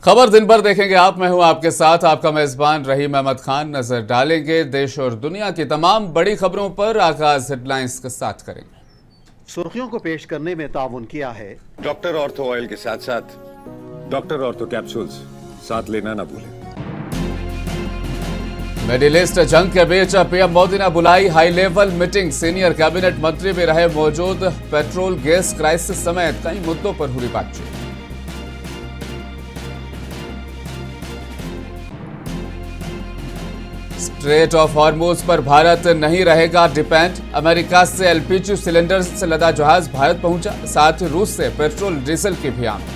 खबर दिन भर देखेंगे आप। मैं हूं आपके साथ आपका मेजबान रहीम अहमद खान। नजर डालेंगे देश और दुनिया की तमाम बड़ी खबरों पर। आगाज हेडलाइंस के साथ करेंगे। सुर्खियों को पेश करने में ताउन किया है डॉक्टर ऑर्थो ऑयल के साथ साथ डॉक्टर ऑर्थो कैप्सूल्स साथ लेना ना भूलें। मिडिल ईस्ट जंग के बीच पीएम मोदी ने बुलाई high level meeting. Senior cabinet मंत्री भी रहे मौजूद। पेट्रोल गैस क्राइसिस समेत कई मुद्दों पर हुई बातचीत। स्ट्रेट ऑफ हॉर्मुज पर भारत नहीं रहेगा डिपेंड। अमेरिका से एलपीजी सिलेंडर से लदा जहाज भारत पहुंचा। साथ ही रूस से पेट्रोल डीजल की भी आमद।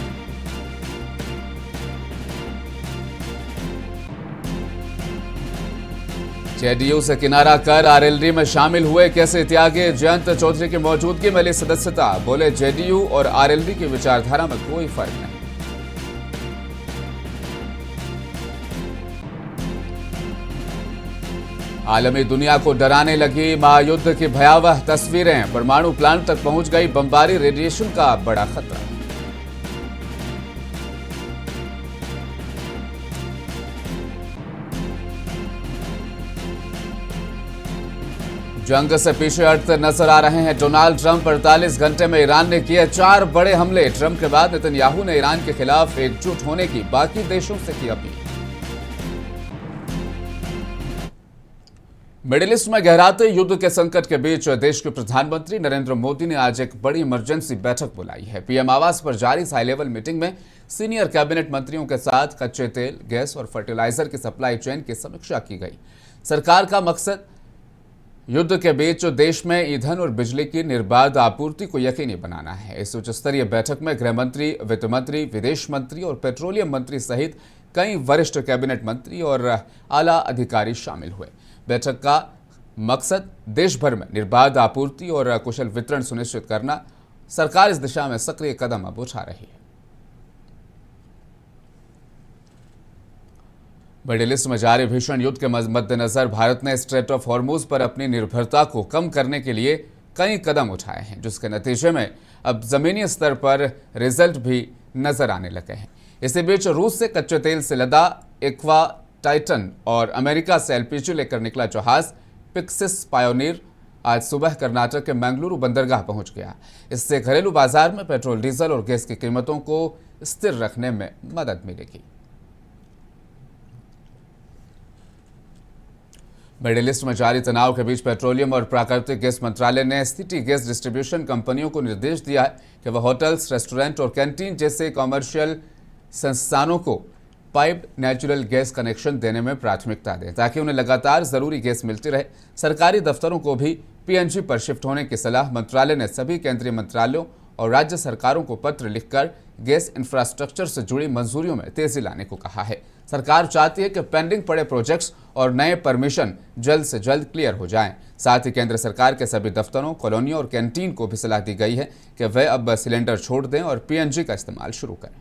जेडीयू से किनारा कर आरएलडी में शामिल हुए कैसे त्यागे। जयंत चौधरी की मौजूदगी में ली सदस्यता। बोले जेडीयू और आरएलडी की विचारधारा में कोई फर्क नहीं। आलमी दुनिया को डराने लगी महायुद्ध की भयावह तस्वीरें। परमाणु प्लांट तक पहुंच गई बमबारी। रेडिएशन का बड़ा खतरा। जंग से पीछे हटते नजर आ रहे हैं डोनाल्ड ट्रंप। 48 घंटे में ईरान ने किए 4 बड़े हमले। ट्रंप के बाद नेतन्याहू ने ईरान के खिलाफ एकजुट होने की बाकी देशों से की अपील। मिडिल ईस्ट में गहराते युद्ध के संकट के बीच देश के प्रधानमंत्री नरेंद्र मोदी ने आज एक बड़ी इमरजेंसी बैठक बुलाई है। पीएम आवास पर जारी हाई लेवल मीटिंग में सीनियर कैबिनेट मंत्रियों के साथ कच्चे तेल, गैस और फर्टिलाइजर की सप्लाई चेन की समीक्षा की गई। सरकार का मकसद युद्ध के बीच देश में ईंधन और बिजली की निर्बाध आपूर्ति को यकीनी बनाना है। इस उच्च स्तरीय बैठक में गृह मंत्री, वित्त मंत्री, विदेश मंत्री और पेट्रोलियम मंत्री सहित कई वरिष्ठ कैबिनेट मंत्री और आला अधिकारी शामिल हुए। बैठक का मकसद देश भर में निर्बाध आपूर्ति और कुशल वितरण सुनिश्चित करना। सरकार इस दिशा में सक्रिय कदम अब उठा रही है। मिडिल ईस्ट में जारी भीषण युद्ध के मद्देनजर भारत ने स्ट्रेट ऑफ हॉर्मुज पर अपनी निर्भरता को कम करने के लिए कई कदम उठाए हैं, जिसके नतीजे में अब जमीनी स्तर पर रिजल्ट भी नजर आने लगे हैं। इसी बीच रूस से कच्चे तेल से लदा एक्वा टाइटन और अमेरिका से एलपीजी लेकर निकला जहाज पिक्सिस पायोनियर आज सुबह कर्नाटक के मंगलुरु बंदरगाह पहुंच गया। इससे घरेलू बाजार में पेट्रोल, डीजल और गैस की कीमतों को स्थिर रखने में मदद मिलेगी। मिडिल ईस्ट में जारी तनाव के बीच पेट्रोलियम और प्राकृतिक गैस मंत्रालय ने सिटी गैस डिस्ट्रीब्यूशन कंपनियों को निर्देश दिया है कि वह होटल्स, रेस्टोरेंट और कैंटीन जैसे कॉमर्शियल संस्थानों को पाइप्ड नेचुरल गैस कनेक्शन देने में प्राथमिकता दें, ताकि उन्हें लगातार जरूरी गैस मिलती रहे। सरकारी दफ्तरों को भी पीएनजी पर शिफ्ट होने की सलाह। मंत्रालय ने सभी केंद्रीय मंत्रालयों और राज्य सरकारों को पत्र लिखकर गैस इंफ्रास्ट्रक्चर से जुड़ी मंजूरियों में तेजी लाने को कहा है। सरकार चाहती है कि पेंडिंग पड़े प्रोजेक्ट्स और नए परमिशन जल्द से जल्द क्लियर हो जाएं। साथ ही केंद्र सरकार के सभी दफ्तरों, कॉलोनियों और कैंटीन को भी सलाह दी गई है कि वे अब सिलेंडर छोड़ दें और पीएनजी का इस्तेमाल शुरू करें।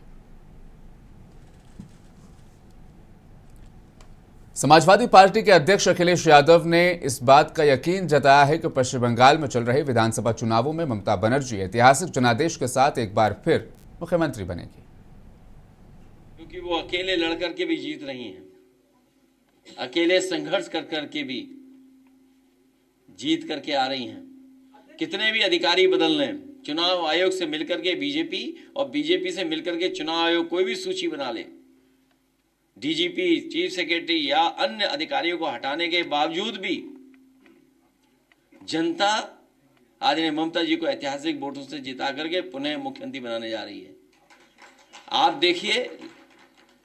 समाजवादी पार्टी के अध्यक्ष अखिलेश यादव ने इस बात का यकीन जताया है कि पश्चिम बंगाल में चल रहे विधानसभा चुनावों में ममता बनर्जी ऐतिहासिक जनादेश के साथ एक बार फिर मुख्यमंत्री बनेगी। क्योंकि वो अकेले लड़कर के भी जीत रही हैं, अकेले संघर्ष कर कर के भी जीत करके आ रही हैं। कितने भी अधिकारी बदल लें, चुनाव आयोग से मिलकर के बीजेपी और बीजेपी से मिलकर के चुनाव आयोग कोई भी सूची बना ले, डीजीपी, चीफ सेक्रेटरी या अन्य अधिकारियों को हटाने के बावजूद भी जनता आज ने ममता जी को ऐतिहासिक वोटों से जिता करके पुनः मुख्यमंत्री बनाने जा रही है। आप देखिए,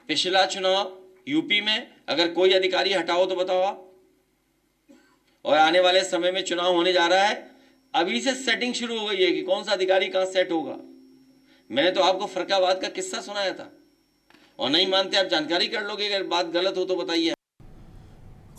पिछला चुनाव यूपी में अगर कोई अधिकारी हटाओ तो बताओ आप, और आने वाले समय में चुनाव होने जा रहा है, अभी से सेटिंग शुरू हो गई है कि कौन सा अधिकारी कहां सेट होगा। मैंने तो आपको फरकाबाद का किस्सा सुनाया था, और नहीं मानते आप जानकारी कर लोगे, अगर बात गलत हो तो बताइए।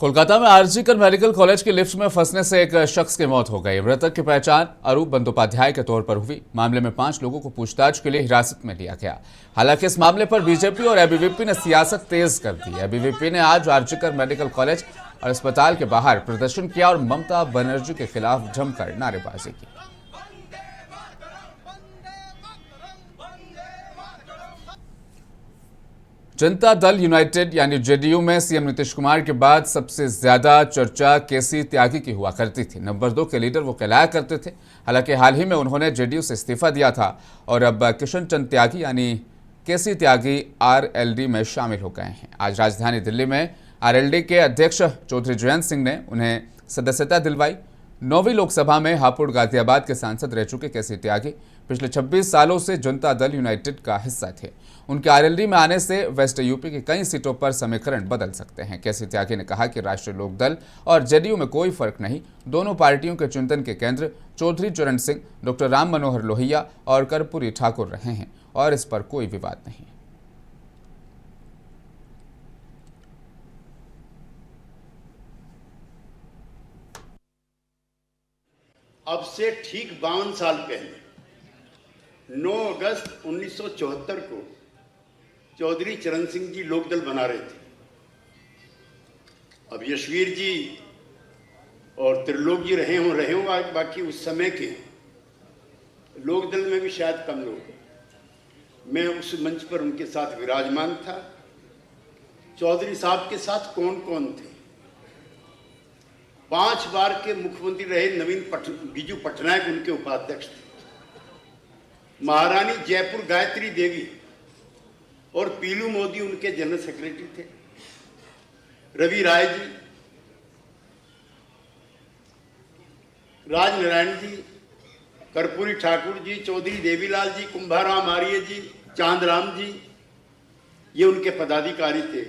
कोलकाता में आरजीकर मेडिकल कॉलेज की लिफ्ट में फंसने से एक शख्स की मौत हो गई। मृतक की पहचान अरूप बंदोपाध्याय के तौर पर हुई। मामले में 5 लोगों को पूछताछ के लिए हिरासत में लिया गया। हालांकि इस मामले पर बीजेपी और एबीवीपी ने सियासत तेज कर दी। एबीवीपी ने आज आरजीकर मेडिकल कॉलेज और अस्पताल के बाहर प्रदर्शन किया और ममता बनर्जी के खिलाफ जमकर नारेबाजी की। जनता दल यूनाइटेड यानी जेडीयू में सीएम नीतीश कुमार के बाद सबसे ज्यादा चर्चा केसी त्यागी की हुआ करती थी। नंबर 2 के लीडर वो कहलाया करते थे। हालांकि हाल ही में उन्होंने जेडीयू से इस्तीफा दिया था और अब किशन चंद त्यागी यानी केसी त्यागी आरएलडी में शामिल हो गए हैं। आज राजधानी दिल्ली में आरएलडी के अध्यक्ष चौधरी जयंत सिंह ने उन्हें सदस्यता दिलवाई। 9वीं लोकसभा में हापुड़ गाजियाबाद के सांसद रह चुके केसी त्यागी पिछले 26 सालों से जनता दल यूनाइटेड का हिस्सा थे। उनके आरएलडी में आने से वेस्ट यूपी की कई सीटों पर समीकरण बदल सकते हैं। केसी त्यागी ने कहा कि राष्ट्रीय लोकदल और जेडीयू में कोई फर्क नहीं, दोनों पार्टियों के चिंतन के केंद्र चौधरी चरण सिंह, डॉक्टर राम मनोहर लोहिया और कर्पूरी ठाकुर रहे हैं और इस पर कोई विवाद नहीं। अब से ठीक 52 साल पहले 9 अगस्त 1974 को चौधरी चरण सिंह जी लोकदल बना रहे थे। अब यशवीर जी और त्रिलोक जी रहे हो बाकी उस समय के लोकदल में भी शायद कम लोग। मैं उस मंच पर उनके साथ विराजमान था। चौधरी साहब के साथ कौन कौन थे? 5 बार के मुख्यमंत्री रहे बीजू पटनायक उनके उपाध्यक्ष थे। महारानी जयपुर गायत्री देवी और पीलू मोदी उनके जनरल सेक्रेटरी थे। रवि राय जी, राजनारायण जी, कर्पूरी ठाकुर जी, चौधरी देवीलाल जी, कुंभाराम आर्य जी, चांदराम जी, ये उनके पदाधिकारी थे।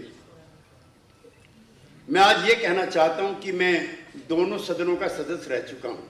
मैं आज ये कहना चाहता हूं कि मैं दोनों सदनों का सदस्य रह चुका हूं।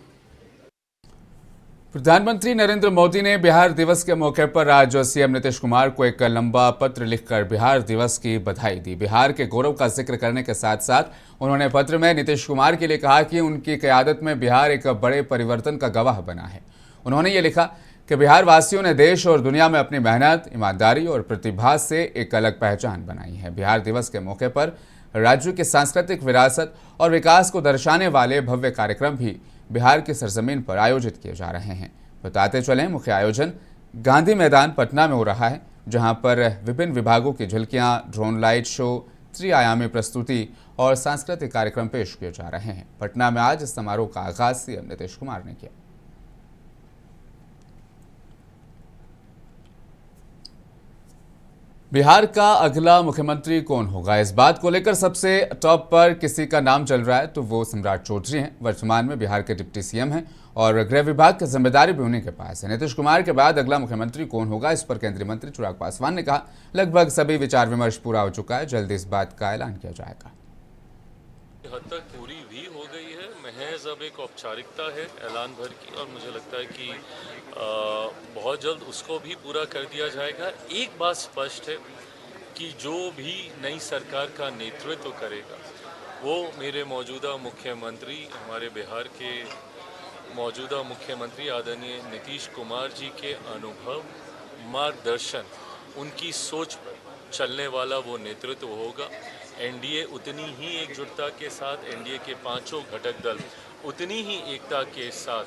प्रधानमंत्री नरेंद्र मोदी ने बिहार दिवस के मौके पर आज सीएम नीतीश कुमार को एक लंबा पत्र लिखकर बिहार दिवस की बधाई दी। बिहार के गौरव का जिक्र करने के साथ साथ उन्होंने पत्र में नीतीश कुमार के लिए कहा कि उनकी क़यादत में बिहार एक बड़े परिवर्तन का गवाह बना है। उन्होंने ये लिखा कि बिहार वासियों ने देश और दुनिया में अपनी मेहनत, ईमानदारी और प्रतिभा से एक अलग पहचान बनाई है। बिहार दिवस के मौके पर राज्य की सांस्कृतिक विरासत और विकास को दर्शाने वाले भव्य कार्यक्रम भी बिहार की सरजमीन पर आयोजित किए जा रहे हैं। बताते चलें, मुख्य आयोजन गांधी मैदान पटना में हो रहा है, जहां पर विभिन्न विभागों की झलकियां, ड्रोन लाइट शो, त्रिआयामी प्रस्तुति और सांस्कृतिक कार्यक्रम पेश किए जा रहे हैं। पटना में आज इस समारोह का आगाज सीएम नीतीश कुमार ने किया। बिहार का अगला मुख्यमंत्री कौन होगा, इस बात को लेकर सबसे टॉप पर किसी का नाम चल रहा है तो वो सम्राट चौधरी हैं। वर्तमान में बिहार के डिप्टी सीएम हैं और गृह विभाग की जिम्मेदारी भी उन्हीं के पास है। नीतीश कुमार के बाद अगला मुख्यमंत्री कौन होगा, इस पर केंद्रीय मंत्री चिराग पासवान ने कहा, लगभग सभी विचार विमर्श पूरा हो चुका है, जल्द इस बात का ऐलान किया जाएगा। हद तक पूरी भी हो गई है, महज अब एक औपचारिकता है ऐलान भर की, और मुझे लगता है कि बहुत जल्द उसको भी पूरा कर दिया जाएगा। एक बात स्पष्ट है कि जो भी नई सरकार का नेतृत्व करेगा वो मेरे मौजूदा मुख्यमंत्री, हमारे बिहार के मौजूदा मुख्यमंत्री आदरणीय नीतीश कुमार जी के अनुभव, मार्गदर्शन, उनकी सोच पर चलने वाला वो नेतृत्व होगा। एनडीए उतनी ही एकजुटता के साथ, एनडीए के 5 घटक दल उतनी ही एकता के साथ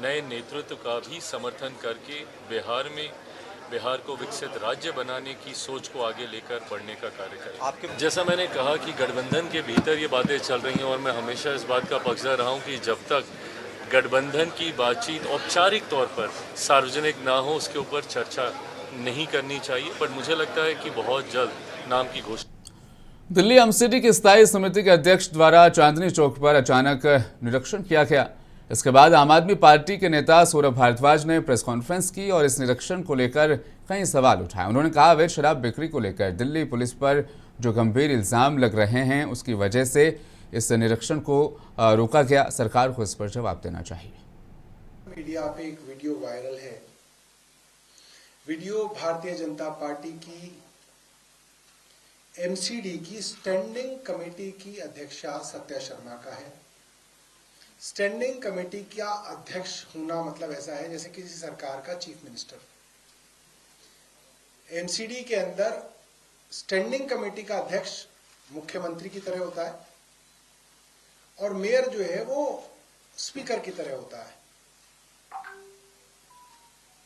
नए नेतृत्व का भी समर्थन करके बिहार को विकसित राज्य बनाने की सोच को आगे लेकर बढ़ने का कार्य करें। जैसा मैंने कहा कि गठबंधन के भीतर ये बातें चल रही हैं और मैं हमेशा इस बात का पक्षधर रहा हूँ कि जब तक गठबंधन की बातचीत औपचारिक तौर पर सार्वजनिक ना हो उसके ऊपर चर्चा नहीं करनी चाहिए। पर मुझे लगता है कि बहुत जल्द नाम की घोषणा। दिल्ली एमसीडी की स्थायी समिति के अध्यक्ष द्वारा चांदनी चौक पर अचानक निरीक्षण किया गया। इसके बाद आम आदमी पार्टी के नेता सौरभ भारद्वाज ने प्रेस कॉन्फ्रेंस की और इस निरीक्षण को लेकर कई सवाल उठाए। उन्होंने कहा, अवैध शराब बिक्री को लेकर दिल्ली पुलिस पर जो गंभीर इल्जाम लग रहे हैं उसकी वजह से इस निरीक्षण को रोका गया। सरकार को इस पर जवाब देना चाहिए। मीडिया पे एक वीडियो वायरल है। वीडियो भारतीय जनता पार्टी की एमसीडी की स्टैंडिंग कमेटी की अध्यक्षा सत्या शर्मा का है। स्टैंडिंग कमेटी का अध्यक्ष होना मतलब ऐसा है जैसे किसी सरकार का चीफ मिनिस्टर। एमसीडी के अंदर स्टैंडिंग कमेटी का अध्यक्ष मुख्यमंत्री की तरह होता है और मेयर जो है वो स्पीकर की तरह होता है।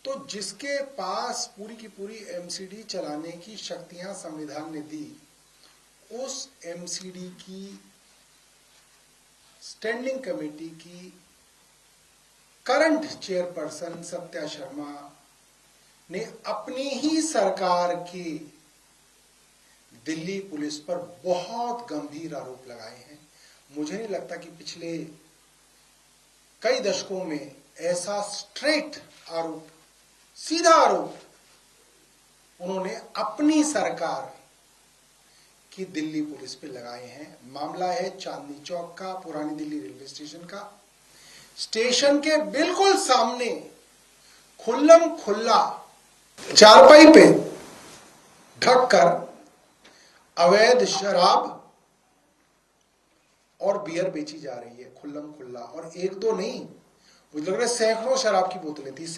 तो जिसके पास पूरी की पूरी एमसीडी चलाने की शक्तियां संविधान ने दी, उस एमसीडी की स्टैंडिंग कमेटी की करंट चेयरपर्सन सत्या शर्मा ने अपनी ही सरकार की दिल्ली पुलिस पर बहुत गंभीर आरोप लगाए हैं। मुझे नहीं लगता कि पिछले कई दशकों में ऐसा स्ट्रेट आरोप, सीधा आरोप उन्होंने अपनी सरकार की दिल्ली पुलिस पे लगाए हैं। मामला है चांदनी चौक का, पुरानी दिल्ली रेलवे स्टेशन का। स्टेशन के बिल्कुल सामने खुल्लम खुल्ला चारपाई पे ढककर अवैध शराब और बियर बेची जा रही है, खुल्लम खुल्ला। और एक दो नहीं, मुझे लग रहा है सैकड़ों शराब की बोतलें थी।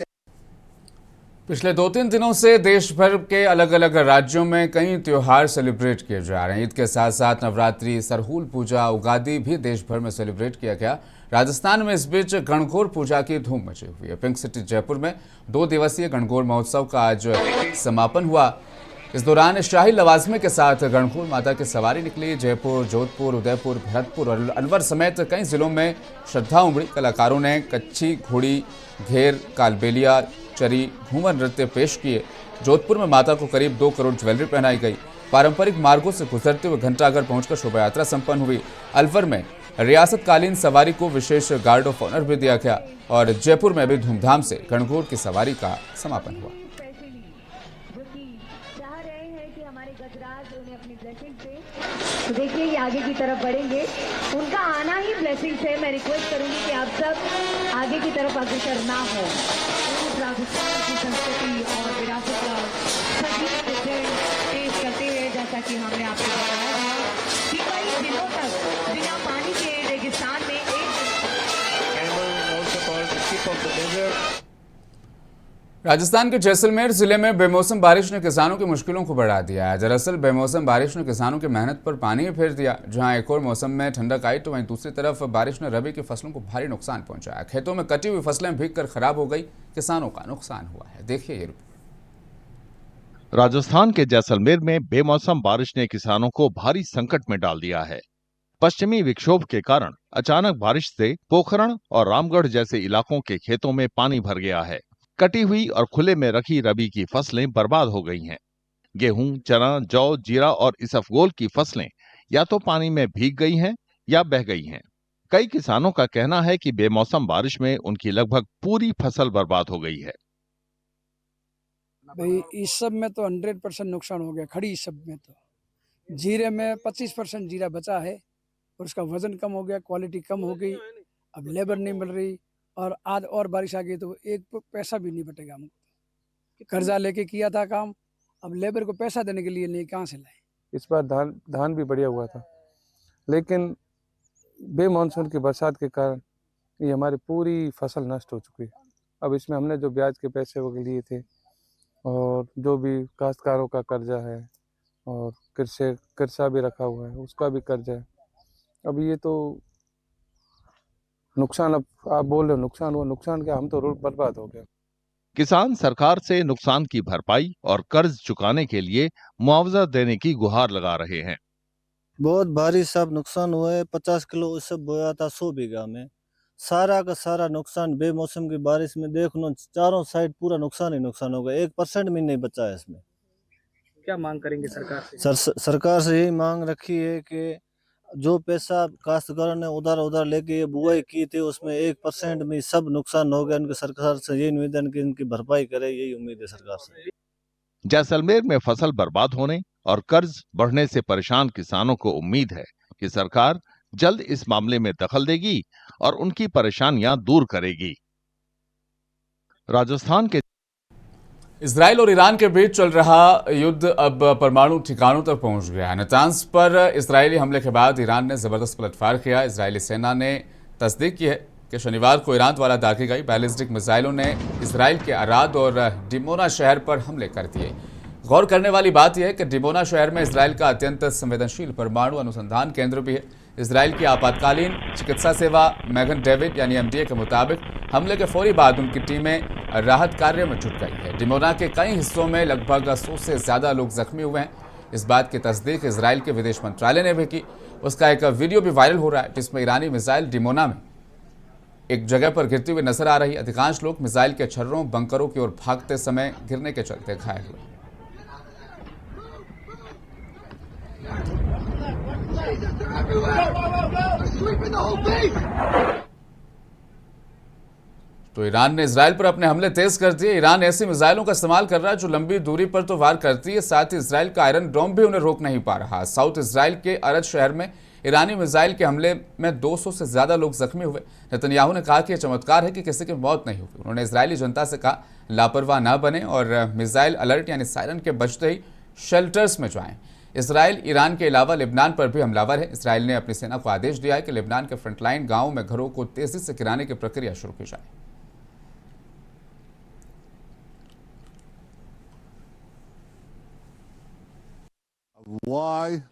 पिछले 2-3 दिनों से देश भर के अलग अलग राज्यों में कई त्योहार सेलिब्रेट किए जा रहे हैं। ईद के साथ साथ नवरात्रि, सरहुल पूजा, उगादी भी देश भर में सेलिब्रेट किया गया। राजस्थान में इस बीच गणगौर पूजा की धूम मची हुई है। पिंक सिटी जयपुर में 2 दिवसीय गणगौर महोत्सव का आज समापन हुआ। इस दौरान शाही लवाजमे के साथ गणगौर माता की सवारी निकली। जयपुर, जोधपुर, उदयपुर, भरतपुर और अलवर समेत कई जिलों में श्रद्धा उमड़ी। कलाकारों ने कच्छी, घोड़ी, घेर, कालबेलिया, चरी, घूमर नृत्य पेश किए। जोधपुर में माता को करीब 2 करोड़ ज्वेलरी पहनाई गई। पारंपरिक मार्गों से गुजरते हुए घंटाघर पहुंचकर शोभा यात्रा संपन्न हुई। अलवर में रियासतकालीन सवारी को विशेष गार्ड ऑफ ऑनर भी दिया गया और जयपुर में भी धूमधाम से गणगौर की सवारी का समापन हुआ। तो देखिए ये आगे की तरफ बढ़ेंगे, उनका आना ही ब्लेसिंग है। मैं रिक्वेस्ट करूंगी कि आप सब आगे की तरफ अग्रसर ना हो। राजस्थान की संस्कृति और विरासत का सभी पेश करते हुए, जैसा कि हमने आपको बताया कि कई दिनों तक बिना पानी के रेगिस्तान में राजस्थान के जैसलमेर जिले में बेमौसम बारिश ने किसानों की मुश्किलों को बढ़ा दिया है। दरअसल बेमौसम बारिश ने किसानों की मेहनत पर पानी ही फेर दिया। जहां एक और मौसम में ठंडक आई तो वहीं दूसरी तरफ बारिश ने रबी की फसलों को भारी नुकसान पहुंचाया। खेतों में कटी हुई फसलें भीगकर खराब हो गई, किसानों का नुकसान हुआ है। देखिए ये रिपोर्ट। राजस्थान के जैसलमेर में बेमौसम बारिश ने किसानों को भारी संकट में डाल दिया है। पश्चिमी विक्षोभ के कारण अचानक बारिश से पोखरण और रामगढ़ जैसे इलाकों के खेतों में पानी भर गया है। कटी हुई और खुले में रखी रबी की फसलें बर्बाद हो गई हैं। गेहूं, चना, जौ, जीरा और इसबगोल की फसलें या तो पानी में भीग गई हैं या बह गई हैं। कई किसानों का कहना है कि बेमौसम बारिश में उनकी लगभग पूरी फसल बर्बाद हो गई है। भाई इस सब में तो 100% नुकसान हो गया। खड़ी इस सब में तो जीरे में 25% जीरा बचा है और उसका वजन कम हो गया, क्वालिटी कम हो गई। अब लेबर नहीं मिल रही और आज और बारिश आ गई तो एक पैसा भी नहीं बटेगा हमको। कर्जा लेके किया था काम, अब लेबर को पैसा देने के लिए नहीं, कहाँ से लाए। इस बार धान भी बढ़िया हुआ था, लेकिन बेमॉनसून की बरसात के कारण ये हमारी पूरी फसल नष्ट हो चुकी है। अब इसमें हमने जो ब्याज के पैसे वो लिए थे और जो भी काश्तकारों का कर्जा है और कृषा भी रखा हुआ है उसका भी कर्जा है। अब ये तो नुकसान, अब आप बोल रहे हो नुकसान हुआ, नुकसान क्या, हम तो रोड बर्बाद हो गया। किसान सरकार से नुकसान की भरपाई और कर्ज चुकाने के लिए मुआवजा देने की गुहार लगा रहे हैं। बहुत भारी सब नुकसान हुआ है। 50 किलो सब बोया था 100 बीघा में, सारा का सारा नुकसान बेमौसम की बारिश में देख लो, चारों साइड पूरा नुकसान ही नुकसान हो गया। 1% भी नहीं बचा है इसमें। क्या मांग करेंगे सरकार से? सरकार से यही मांग रखी है कि जो पैसा काश्तकारों ने उधार लेके ये बुआई की थी उसमें 1% में सब नुकसान हो गया। उनके सरकार से यही निवेदन कि इनकी भरपाई करे, यही उम्मीद है सरकार से। जैसलमेर में फसल बर्बाद होने और कर्ज बढ़ने से परेशान किसानों को उम्मीद है कि सरकार जल्द इस मामले में दखल देगी और उनकी परेशानियां दूर करेगी। राजस्थान के इजराइल और ईरान के बीच चल रहा युद्ध अब परमाणु ठिकानों तक पहुंच गया है। नातांज पर इजरायली हमले के बाद ईरान ने जबरदस्त पलटवार किया। इजरायली सेना ने तस्दीक की है कि शनिवार को ईरान द्वारा दागी गई बैलिस्टिक मिसाइलों ने इजराइल के अराद और डिमोना शहर पर हमले कर दिए। गौर करने वाली बात यह है कि डिमोना शहर में इजराइल का अत्यंत संवेदनशील परमाणु अनुसंधान केंद्र भी है। इजराइल की आपातकालीन चिकित्सा सेवा मैगन डेविड यानी MDA के मुताबिक हमले के फौरी बाद उनकी टीमें राहत कार्य में जुट गई है। डिमोना के कई हिस्सों में लगभग 100 से ज्यादा लोग जख्मी हुए हैं। इस बात की तस्दीक इजराइल के विदेश मंत्रालय ने भी की। उसका एक वीडियो भी वायरल हो रहा है जिसमें ईरानी मिसाइल डिमोना में एक जगह पर गिरती हुई नजर आ रही है। अधिकांश लोग मिसाइल के छर्रों बंकरों की ओर भागते समय गिरने के चलते घायल हुए। तो ईरान ने इजराइल पर अपने हमले तेज कर दिए। ईरान ऐसी मिसाइलों का इस्तेमाल कर रहा है जो लंबी दूरी पर तो वार करती है, साथ ही इजराइल का आयरन डोम भी उन्हें रोक नहीं पा रहा। साउथ इजराइल के अरज शहर में ईरानी मिसाइल के हमले में 200 से ज्यादा लोग जख्मी हुए। नेतन्याहू ने कहा कि यह चमत्कार है कि किसी की मौत नहीं हुई। उन्होंने इजरायली जनता से कहा लापरवाह न बने और मिसाइल अलर्ट यानी सायरन के बजते ही शेल्टर्स में जाएं। इसराइल ईरान के अलावा लेबनान पर भी हमलावर है। इसराइल ने अपनी सेना को आदेश दिया है कि लेबनान के फ्रंटलाइन गांवों में घरों को तेजी से गिराने की प्रक्रिया शुरू की जाए। Why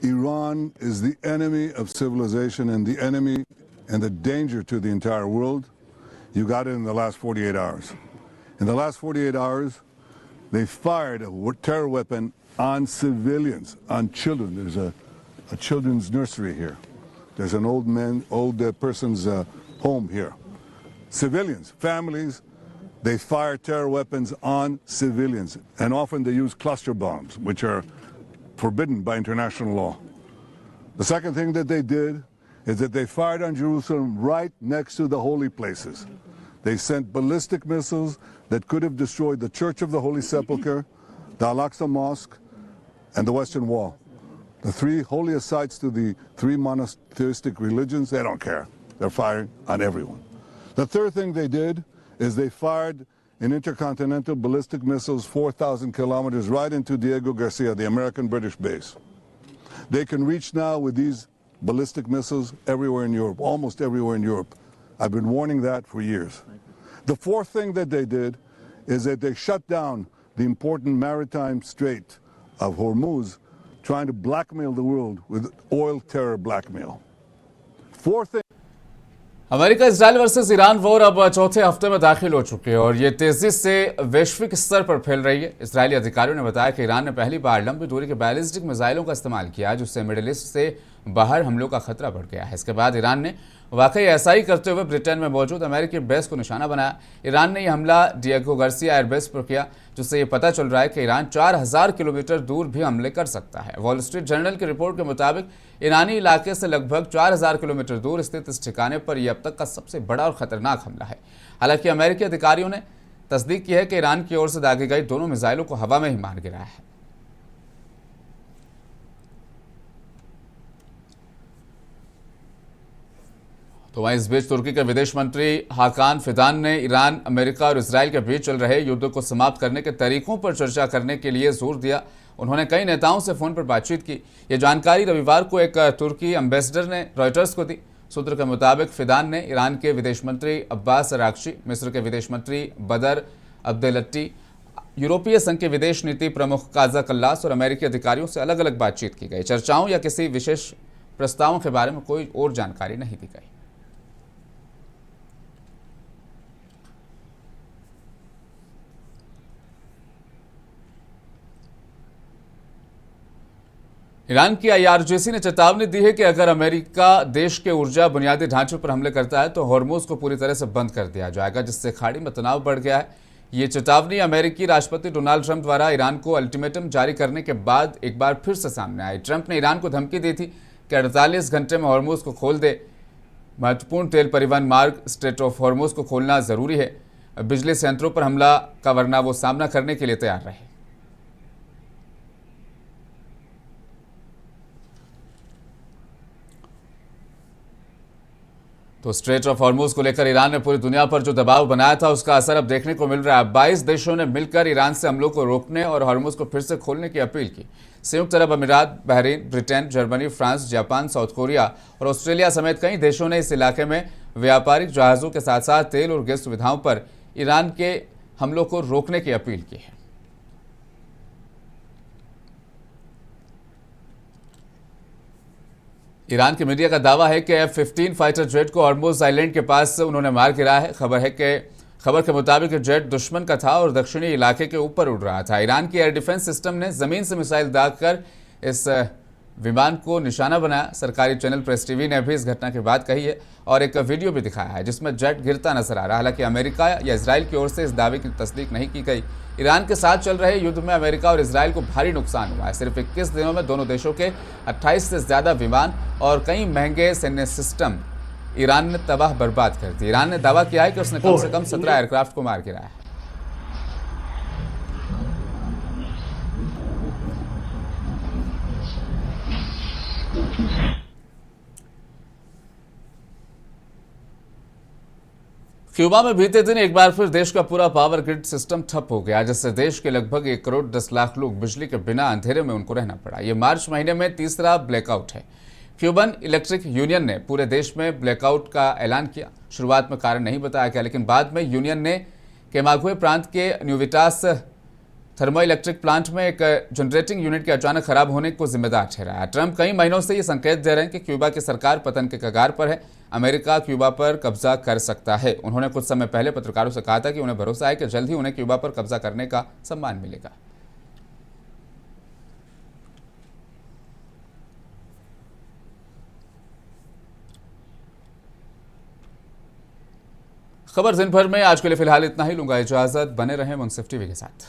Iran is the enemy of civilization and the enemy and the danger to the entire world, you got it in the last 48 hours. In the last 48 hours, they fired a terror weapon on civilians, on children. There's a children's nursery here. There's an old person's home here. Civilians, families, they fire terror weapons on civilians. And often they use cluster bombs, which are forbidden by international law. The second thing that they did is that they fired on Jerusalem right next to the holy places. They sent ballistic missiles that could have destroyed the Church of the Holy Sepulchre, the Al-Aqsa Mosque, and the Western Wall. The three holiest sites to the three monotheistic religions, they don't care. They're firing on everyone. The third thing they did is they fired in intercontinental ballistic missiles 4,000 kilometers right into Diego Garcia, the American-British base. They can reach now with these ballistic missiles everywhere in Europe, almost everywhere in Europe. I've been warning that for years. The fourth thing that they did is that they shut down the important maritime strait of Hormuz, trying to blackmail the world with oil terror blackmail. Fourth thing. America Israel versus Iran war अब चौथे हफ्ते में दाखिल हो चुकी है और ये तेजी से वैश्विक स्तर पर फैल रही है। इजरायली अधिकारियों ने बताया कि ईरान ने पहली बार लंबी दूरी के बैलिस्टिक मिसाइलों का इस्तेमाल किया जिससे मिडिल ईस्ट से बाहर हमलों का खतरा बढ़ गया है। इसके बाद ईरान ने वाकई ऐसा ही करते हुए ब्रिटेन में मौजूद अमेरिकी बेस को निशाना बनाया। ईरान ने यह हमला डिएगो गार्सिया एयरबेस पर किया जिससे ये पता चल रहा है कि ईरान 4000 किलोमीटर दूर भी हमले कर सकता है। वॉल स्ट्रीट जर्नल की रिपोर्ट के मुताबिक ईरानी इलाके से लगभग 4000 किलोमीटर दूर स्थित इस ठिकाने पर यह अब तक का सबसे बड़ा और खतरनाक हमला है। हालांकि अमेरिकी अधिकारियों ने तस्दीक की है कि ईरान की ओर से दागी गई दोनों मिसाइलों को हवा में ही मार गिराया है। तो वहीं इस बीच तुर्की के विदेश मंत्री हाकान फिदान ने ईरान, अमेरिका और इसराइल के बीच चल रहे युद्ध को समाप्त करने के तरीकों पर चर्चा करने के लिए जोर दिया। उन्होंने कई नेताओं से फोन पर बातचीत की। ये जानकारी रविवार को एक तुर्की एम्बेसडर ने रॉयटर्स को दी। सूत्र के मुताबिक फिदान ने ईरान के विदेश मंत्री अब्बास अराक्ची, मिस्र के विदेश मंत्री बदर अब्देलट्टी, यूरोपीय संघ के विदेश नीति प्रमुख काजा कल्लास और अमेरिकी अधिकारियों से अलग अलग बातचीत की गई। चर्चाओं या किसी विशेष प्रस्तावों के बारे में कोई और जानकारी नहीं दी गई। ईरान की IRGC ने चेतावनी दी है कि अगर अमेरिका देश के ऊर्जा बुनियादी ढांचे पर हमले करता है तो हॉर्मुज को पूरी तरह से बंद कर दिया जाएगा, जिससे खाड़ी में तनाव बढ़ गया है। ये चेतावनी अमेरिकी राष्ट्रपति डोनाल्ड ट्रंप द्वारा ईरान को अल्टीमेटम जारी करने के बाद एक बार फिर से सामने आई। ट्रंप ने ईरान को धमकी दी थी कि 48 घंटे में हॉर्मुज को खोल दे। महत्वपूर्ण तेल परिवहन मार्ग स्ट्रेट ऑफ हॉर्मुज को खोलना जरूरी है। बिजली संयंत्रों पर हमला का वरना वो सामना करने के लिए तैयार रहे। तो स्ट्रेट ऑफ हॉर्मुज को लेकर ईरान ने पूरी दुनिया पर जो दबाव बनाया था उसका असर अब देखने को मिल रहा है। 22 देशों ने मिलकर ईरान से हमलों को रोकने और हॉर्मुज को फिर से खोलने की अपील की। संयुक्त अरब अमीरात, Bahrain, Britain, Germany, France, Japan, south Korea और ऑस्ट्रेलिया समेत कई देशों ने इस इलाके में व्यापारिक जहाज़ों के साथ साथ तेल और गैस सुविधाओं पर ईरान के हमलों को रोकने की अपील की है। ईरान की मीडिया का दावा है कि F-15 फाइटर जेट को हॉर्मुज आइलैंड के पास उन्होंने मार गिराया है। खबर है कि खबर के मुताबिक जेट दुश्मन का था और दक्षिणी इलाके के ऊपर उड़ रहा था। ईरान की एयर डिफेंस सिस्टम ने जमीन से मिसाइल दागकर इस विमान को निशाना बनाया। सरकारी चैनल प्रेस टीवी ने भी इस घटना की बात कही है और एक वीडियो भी दिखाया है जिसमें जेट गिरता नजर आ रहा है। हालांकि अमेरिका या इजराइल की ओर से इस दावे की तस्दीक नहीं की गई। ईरान के साथ चल रहे युद्ध में अमेरिका और इजराइल को भारी नुकसान हुआ है। सिर्फ 21 दिनों में दोनों देशों के 28 से ज्यादा विमान और कई महंगे सैन्य सिस्टम ईरान ने तबाह बर्बाद कर दी। ईरान ने दावा किया है कि उसने कम से कम 17 एयरक्राफ्ट को मार गिराया है। क्यूबा में बीते दिन एक बार फिर देश का पूरा पावर ग्रिड सिस्टम ठप हो गया, जिससे देश के लगभग 1 करोड़ 10 लाख लोग बिजली के बिना अंधेरे में उनको रहना पड़ा। ये मार्च महीने में तीसरा ब्लैकआउट है। क्यूबन इलेक्ट्रिक यूनियन ने पूरे देश में ब्लैकआउट का ऐलान किया। शुरुआत में कारण नहीं बताया गया, लेकिन बाद में यूनियन ने केमागुए प्रांत के न्यूविटास थर्मो इलेक्ट्रिक प्लांट में एक जनरेटिंग यूनिट के अचानक खराब होने को जिम्मेदार ठहराया। ट्रंप कई महीनों से ये संकेत दे रहे हैं कि क्यूबा की सरकार पतन के कगार पर है, अमेरिका क्यूबा पर कब्जा कर सकता है। उन्होंने कुछ समय पहले पत्रकारों से कहा था कि उन्हें भरोसा है कि जल्द ही उन्हें क्यूबा पर कब्जा करने का सम्मान मिलेगा। खबर दिन भर में आज के लिए फिलहाल इतना ही। लूंगा इजाजत, बने रहें मुंसिफ टीवी के साथ।